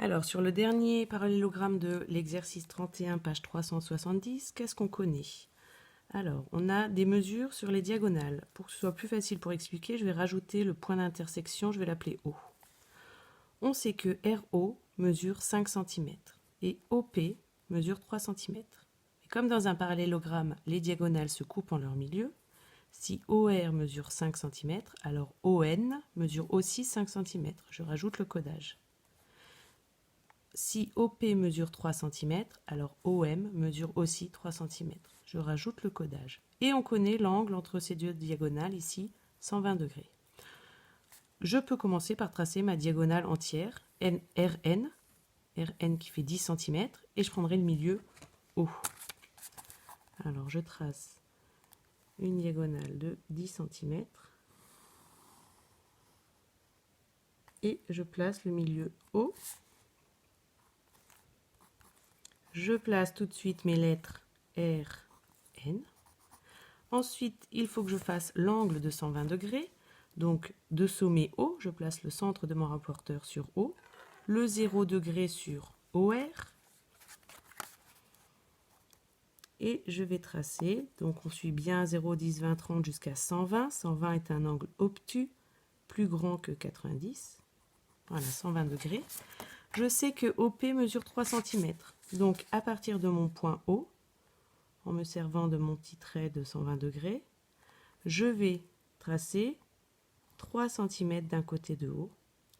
Alors, sur le dernier parallélogramme de l'exercice 31, page 370, qu'est-ce qu'on connaît? Alors, on a des mesures sur les diagonales. Pour que ce soit plus facile pour expliquer, je vais rajouter le point d'intersection, je vais l'appeler O. On sait que RO mesure 5 cm et OP mesure 3 cm. Et comme dans un parallélogramme, les diagonales se coupent en leur milieu, si OR mesure 5 cm, alors ON mesure aussi 5 cm. Je rajoute le codage. Si OP mesure 3 cm, alors OM mesure aussi 3 cm. Je rajoute le codage. Et on connaît l'angle entre ces deux diagonales, ici, 120 degrés. Je peux commencer par tracer ma diagonale entière, RN qui fait 10 cm, et je prendrai le milieu O. Alors je trace une diagonale de 10 cm, et je place le milieu O. Je place tout de suite mes lettres R, N. Ensuite, il faut que je fasse l'angle de 120 degrés. Donc, de sommet O, je place le centre de mon rapporteur sur O, le 0 degré sur OR. Et je vais tracer, donc on suit bien 0, 10, 20, 30 jusqu'à 120. 120 est un angle obtus, plus grand que 90. Voilà, 120 degrés. Je sais que OP mesure 3 cm. Donc, à partir de mon point O, en me servant de mon petit trait de 120 degrés, je vais tracer 3 cm d'un côté de haut,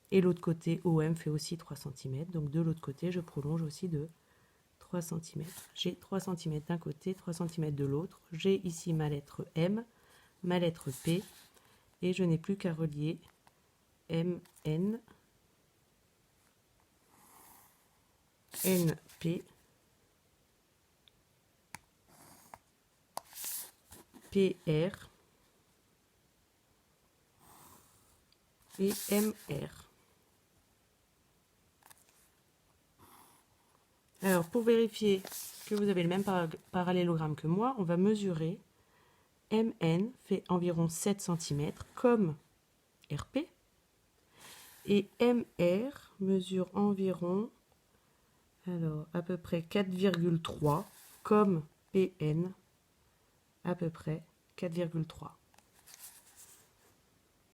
et l'autre côté OM fait aussi 3 cm, donc de l'autre côté je prolonge aussi de 3 cm. J'ai 3 cm d'un côté, 3 cm de l'autre, j'ai ici ma lettre M, ma lettre P, et je n'ai plus qu'à relier MN, NP, PR et MR. Alors, pour vérifier que vous avez le même parallélogramme que moi, on va mesurer. MN fait environ 7 cm comme RP. Et MR mesure environ, alors à peu près 4,3 comme PN, à peu près 4,3.